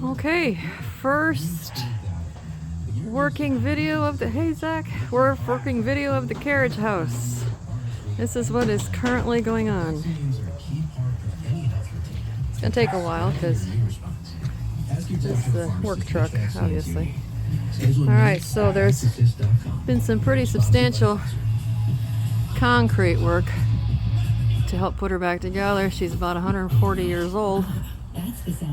Okay, first working video of the, hey Zach, we're working video of the Carriage House. This is what is currently going on. It's gonna take a while because this is the work truck, obviously. Alright, so there's been some pretty substantial concrete work to help put her back together. She's about 140 years old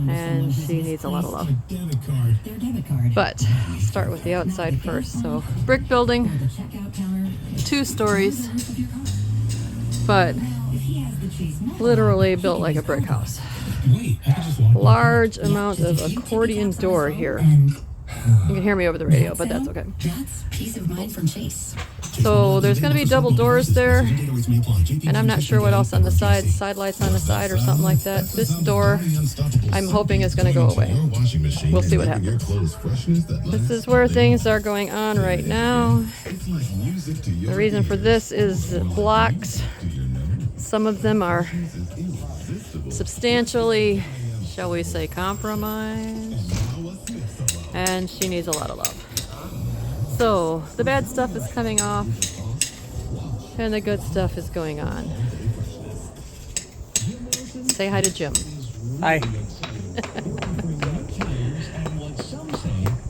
and she needs a lot of love. But start with the outside first. So brick building, 2 stories, but literally built like a brick house. Large amount of accordion door here. You can hear me over the radio, but that's okay. So there's going to be double doors there, and I'm not sure what else on the side, side lights on the side or something like that. This door, I'm hoping is going to go away. We'll see what happens. This is where things are going on right now. The reason for this is blocks. Some of them are substantially, shall we say, compromised, and she needs a lot of love. So the bad stuff is coming off and the good stuff is going on. Say hi to Jim. Hi.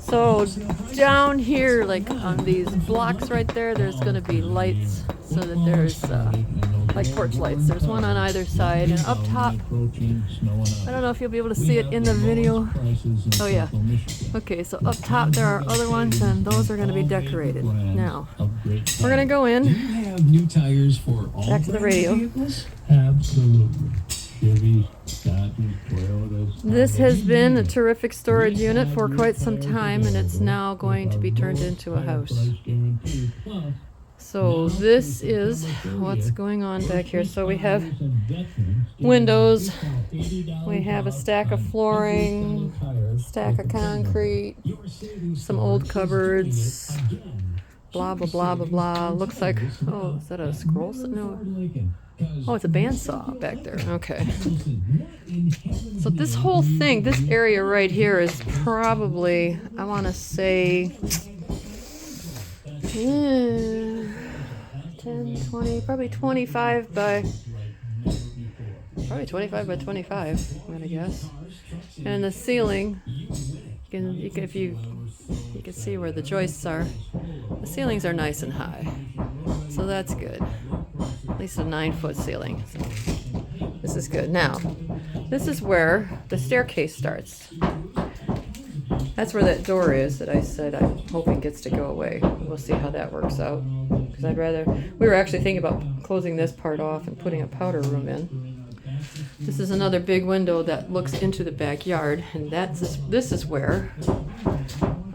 So down here, like on these blocks right there, there's going to be lights so that there's like porch lights. There's one on either side, and up top, I don't know if you'll be able to see it in the video. Oh yeah. Okay, so up top there are other ones, and those are going to be decorated. Now, we're going to go in. Back to the radio. Absolutely. This has been a terrific storage unit for quite some time, and it's now going to be turned into a house. So this is what's going on back here. So we have windows, we have a stack of flooring, stack of concrete, some old cupboards, blah, blah, blah, blah, blah. Looks like, oh, is that a scroll? No. Oh, it's a bandsaw back there. Okay. So this whole thing, this area right here is probably, I want to say, 10, 20, probably 25 by 25, I'm gonna guess. And the ceiling, you can see where the joists are. The ceilings are nice and high, so that's good. At least a 9-foot ceiling. So this is good. Now, this is where the staircase starts. That's where that door is that I said I'm hoping gets to go away. We'll see how that works out. Because we were actually thinking about closing this part off and putting a powder room in. This is another big window that looks into the backyard, and this is where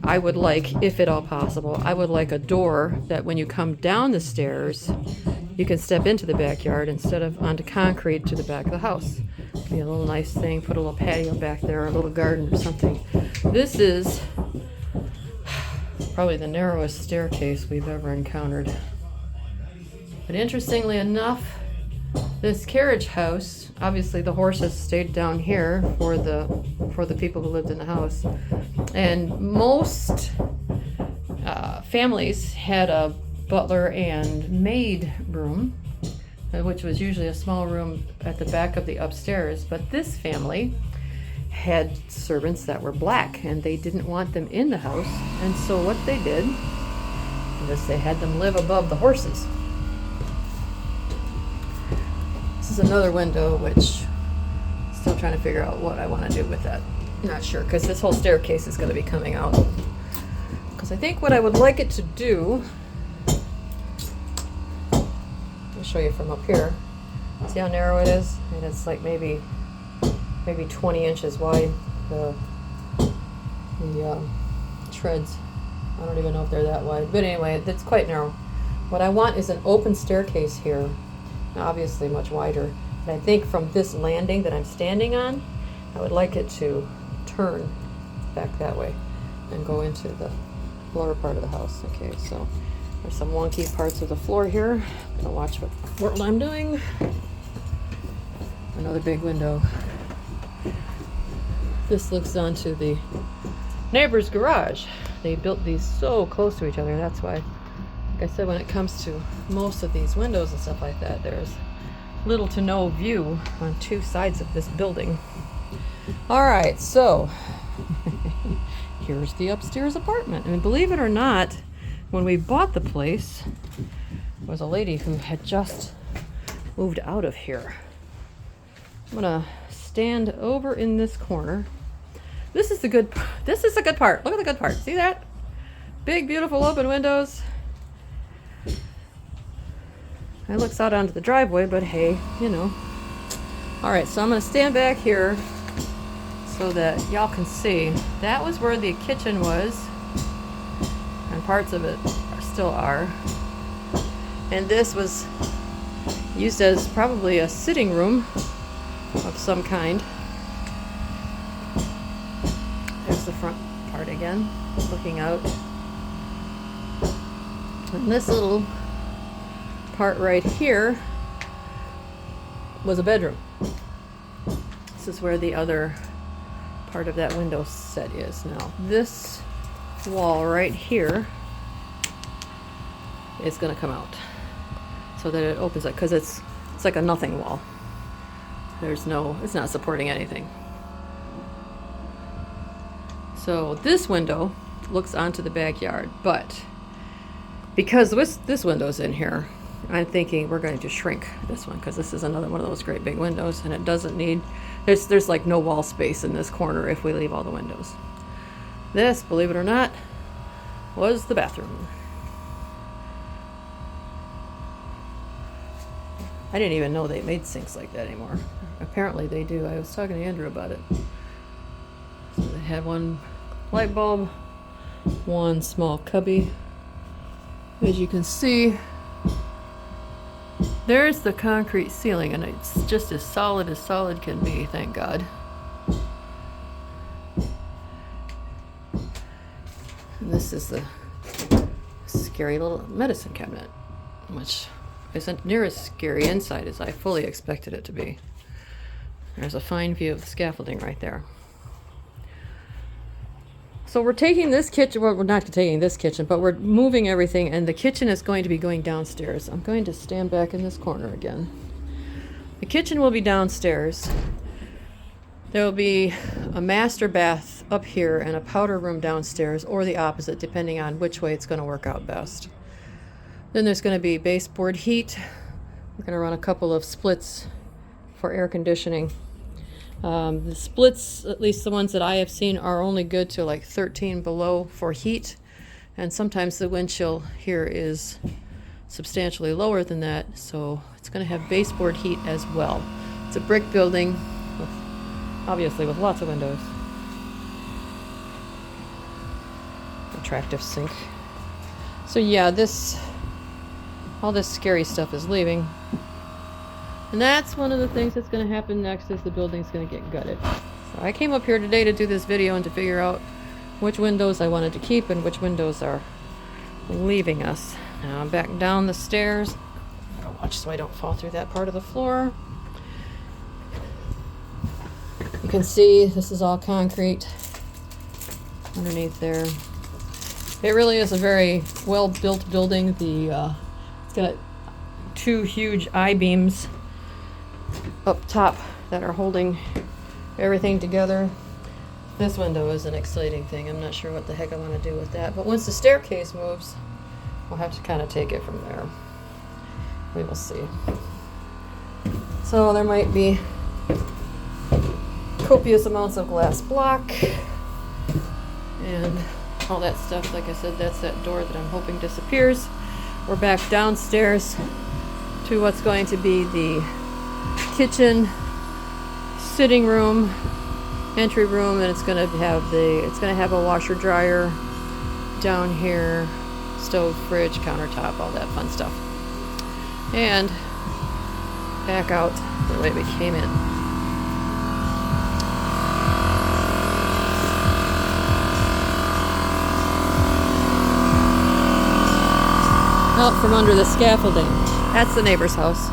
I would like, if at all possible, I would like a door that when you come down the stairs, you can step into the backyard instead of onto concrete to the back of the house. Be a little nice thing, put a little patio back there, a little garden or something. This is probably the narrowest staircase we've ever encountered. But interestingly enough, this carriage house, obviously the horses stayed down here for the people who lived in the house. And most families had a butler and maid room, which was usually a small room at the back of the upstairs. But this family had servants that were black, and they didn't want them in the house. And so what they did is they had them live above the horses. This is another window, which still trying to figure out what I want to do with that. Not sure, because this whole staircase is going to be coming out. Because I think what I would like it to do, I'll show you from up here. See how narrow it is? And it's like maybe 20 inches wide, the treads. I don't even know if they're that wide. But anyway, it's quite narrow. What I want is an open staircase here. Obviously much wider. And I think from this landing that I'm standing on, I would like it to turn back that way and go into the lower part of the house. Okay, so there's some wonky parts of the floor here. I'm gonna watch what I'm doing. Another big window. This looks onto the neighbor's garage. They built these so close to each other. That's why, like I said, when it comes to most of these windows and stuff like that, there's little to no view on two sides of this building. All right, so here's the upstairs apartment. And believe it or not, when we bought the place, there was a lady who had just moved out of here. I'm gonna stand over in this corner. This is the good part. Look at the good part. See that? Big, beautiful open windows. It looks out onto the driveway, but hey, you know. All right, so I'm gonna stand back here so that y'all can see. That was where the kitchen was, and parts of it still are. And this was used as probably a sitting room of some kind. There's the front part again, looking out. And this little part right here was a bedroom. This is where the other part of that window set is now. This wall right here is going to come out so that it opens up, because it's like a nothing wall. It's not supporting anything. So this window looks onto the backyard, but because this window's in here, I'm thinking we're going to shrink this one, because this is another one of those great big windows, and it doesn't need, there's like no wall space in this corner if we leave all the windows. This, believe it or not, was the bathroom. I didn't even know they made sinks like that anymore. Apparently they do. I was talking to Andrew about it. So they had one light bulb, one small cubby. As you can see, there's the concrete ceiling, and it's just as solid can be, thank God. And this is the scary little medicine cabinet, which isn't near as scary inside as I fully expected it to be. There's a fine view of the scaffolding right there. So we're taking this kitchen, well, we're not taking this kitchen, but we're moving everything, and the kitchen is going to be going downstairs. I'm going to stand back in this corner again. The kitchen will be downstairs. There will be a master bath up here and a powder room downstairs, or the opposite, depending on which way it's going to work out best. Then there's going to be baseboard heat. We're going to run a couple of splits for air conditioning. The splits, at least the ones that I have seen, are only good to like 13 below for heat, and sometimes the wind chill here is substantially lower than that, so it's going to have baseboard heat as well. It's a brick building, obviously with lots of windows. Attractive sink. So yeah, all this scary stuff is leaving. And that's one of the things that's going to happen next, is the building's going to get gutted. So I came up here today to do this video and to figure out which windows I wanted to keep and which windows are leaving us. Now I'm back down the stairs. I'll watch so I don't fall through that part of the floor. You can see this is all concrete underneath there. It really is a very well-built building. It's got two huge I-beams up top that are holding everything together. This window is an exciting thing. I'm not sure what the heck I want to do with that, but once the staircase moves, we'll have to kind of take it from there. We will see. So there might be copious amounts of glass block and all that stuff. Like I said, that's that door that I'm hoping disappears. We're back downstairs to what's going to be the kitchen, sitting room, entry room, and it's going to have a washer dryer down here, stove, fridge, countertop, all that fun stuff. And back out the way we came in. Out from under the scaffolding. That's the neighbor's house.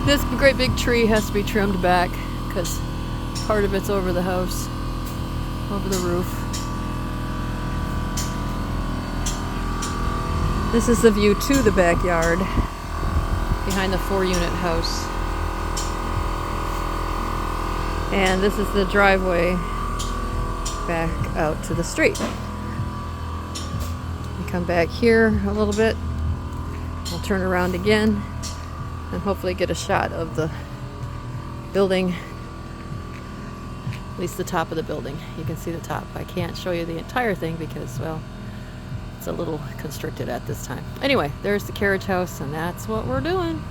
This great big tree has to be trimmed back because Part of it's over the house, over the roof. This is the view to the backyard behind the 4-unit house. And this is the driveway back out to the street. We come back here a little bit. We'll turn around again and hopefully get a shot of the building, at least the top of the building. You can see the top. I can't show you the entire thing because, well, it's a little constricted at this time. Anyway, there's the carriage house, and that's what we're doing.